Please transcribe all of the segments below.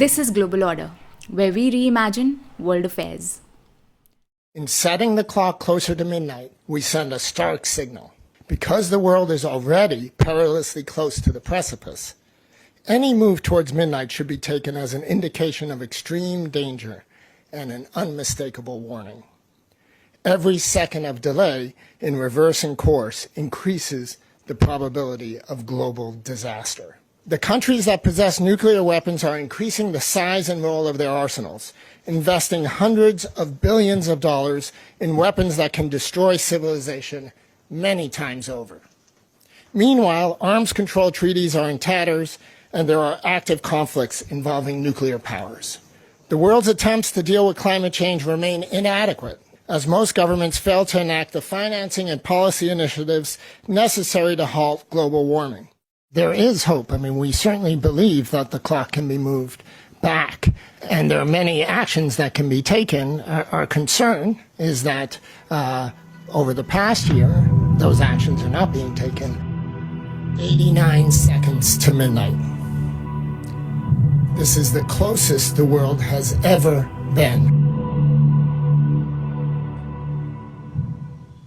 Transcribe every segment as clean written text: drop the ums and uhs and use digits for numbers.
This is Global Order, where we reimagine world affairs. In setting the clock closer to midnight, we send a stark signal. Because the world is already perilously close to the precipice, any move towards midnight should be taken as an indication of extreme danger and an unmistakable warning. Every second of delay in reversing course increases the probability of global disaster. The countries that possess nuclear weapons are increasing the size and role of their arsenals, investing hundreds of billions of dollars in weapons that can destroy civilization many times over. Meanwhile, arms control treaties are in tatters, and there are active conflicts involving nuclear powers. The world's attempts to deal with climate change remain inadequate, as most governments fail to enact the financing and policy initiatives necessary to halt global warming. There is hope. We certainly believe that the clock can be moved back, and there are many actions that can be taken. Our concern is that over the past year, those actions are not being taken. 89 seconds to midnight. This is the closest the world has ever been.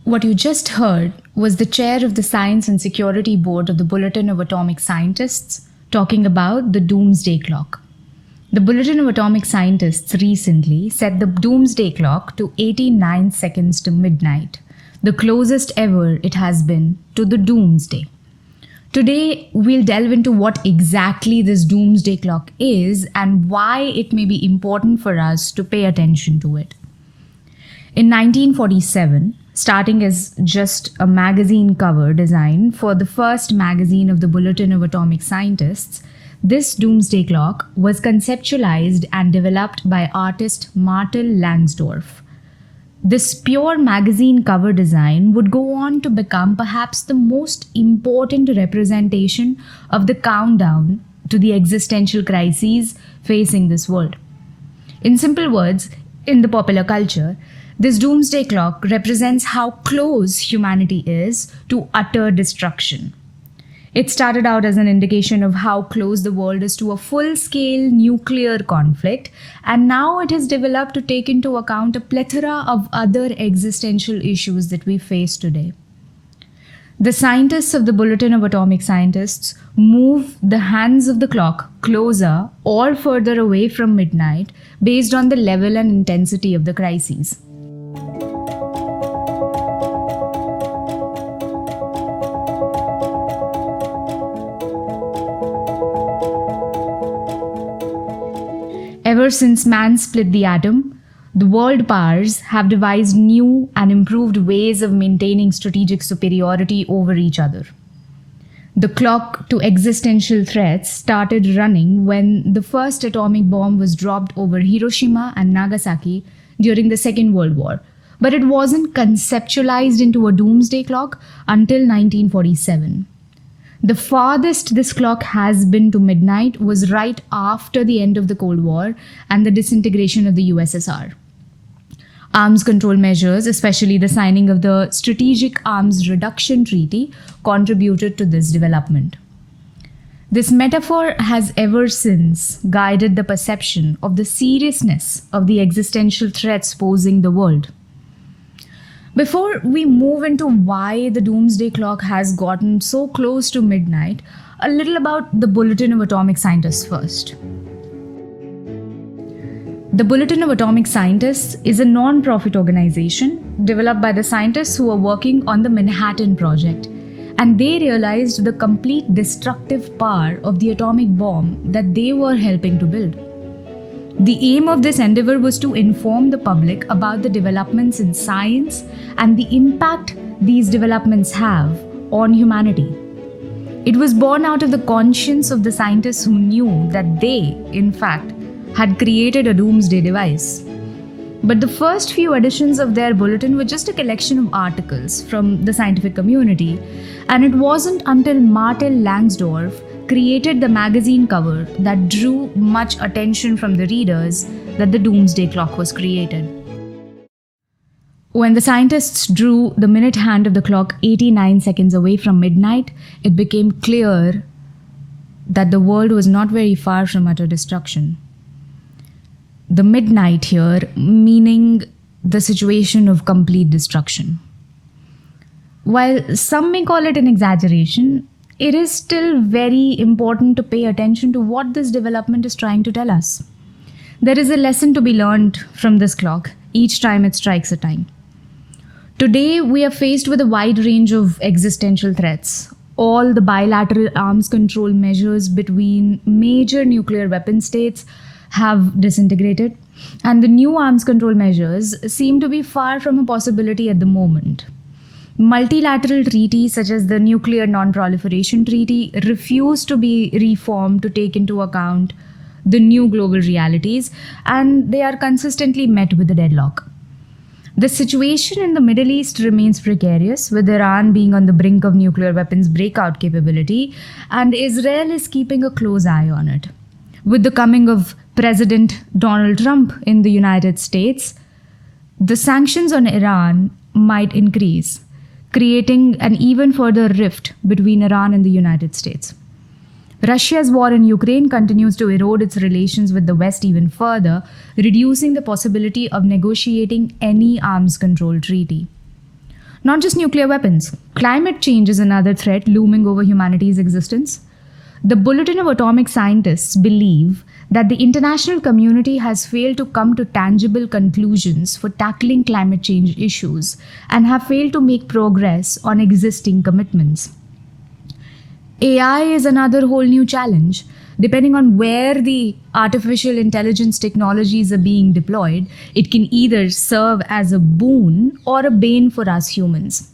What you just heard was the chair of the Science and Security Board of the Bulletin of Atomic Scientists talking about the Doomsday Clock. The Bulletin of Atomic Scientists recently set the Doomsday Clock to 89 seconds to midnight, the closest ever it has been to the Doomsday. Today, we'll delve into what exactly this Doomsday Clock is and why it may be important for us to pay attention to it. In 1947, starting as just a magazine cover design for the first magazine of the Bulletin of Atomic Scientists, this Doomsday Clock was conceptualized and developed by artist Martel Langsdorff. This pure magazine cover design would go on to become perhaps the most important representation of the countdown to the existential crises facing this world. In simple words, in the popular culture, this Doomsday Clock represents how close humanity is to utter destruction. It started out as an indication of how close the world is to a full-scale nuclear conflict, and now it has developed to take into account a plethora of other existential issues that we face today. The scientists of the Bulletin of Atomic Scientists move the hands of the clock closer or further away from midnight based on the level and intensity of the crises. Ever since man split the atom, the world powers have devised new and improved ways of maintaining strategic superiority over each other. The clock to existential threats started running when the first atomic bomb was dropped over Hiroshima and Nagasaki during the Second World War, but it wasn't conceptualized into a doomsday clock until 1947. The farthest this clock has been to midnight was right after the end of the Cold War and the disintegration of the USSR. Arms control measures, especially the signing of the Strategic Arms Reduction Treaty, contributed to this development. This metaphor has ever since guided the perception of the seriousness of the existential threats posing the world. Before we move into why the Doomsday Clock has gotten so close to midnight, a little about the Bulletin of Atomic Scientists first. The Bulletin of Atomic Scientists is a non-profit organization developed by the scientists who are working on the Manhattan Project, and they realized the complete destructive power of the atomic bomb that they were helping to build. The aim of this endeavor was to inform the public about the developments in science and the impact these developments have on humanity. It was born out of the conscience of the scientists who knew that they, in fact, had created a doomsday device. But the first few editions of their bulletin were just a collection of articles from the scientific community, and it wasn't until Martel Langsdorff created the magazine cover that drew much attention from the readers that the Doomsday Clock was created. When the scientists drew the minute hand of the clock 89 seconds away from midnight, it became clear that the world was not very far from utter destruction. The midnight here meaning the situation of complete destruction. While some may call it an exaggeration, it is still very important to pay attention to what this development is trying to tell us. There is a lesson to be learned from this clock each time it strikes a time. Today, we are faced with a wide range of existential threats. All the bilateral arms control measures between major nuclear weapon states have disintegrated, and the new arms control measures seem to be far from a possibility at the moment. Multilateral treaties such as the Nuclear Non-Proliferation Treaty refuse to be reformed to take into account the new global realities, and they are consistently met with a deadlock. The situation in the Middle East remains precarious, with Iran being on the brink of nuclear weapons breakout capability, and Israel is keeping a close eye on it. With the coming of President Donald Trump in the United States, the sanctions on Iran might increase, creating an even further rift between Iran and the United States. Russia's war in Ukraine continues to erode its relations with the West even further, reducing the possibility of negotiating any arms control treaty. Not just nuclear weapons, climate change is another threat looming over humanity's existence. The Bulletin of Atomic Scientists believe that the international community has failed to come to tangible conclusions for tackling climate change issues and have failed to make progress on existing commitments. AI is another whole new challenge. Depending on where the artificial intelligence technologies are being deployed, it can either serve as a boon or a bane for us humans.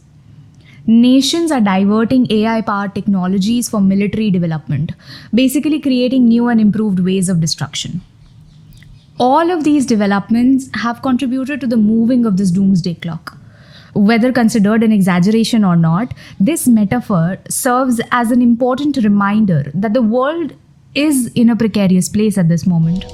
Nations are diverting AI-powered technologies for military development, basically creating new and improved ways of destruction. All of these developments have contributed to the moving of this doomsday clock. Whether considered an exaggeration or not, this metaphor serves as an important reminder that the world is in a precarious place at this moment.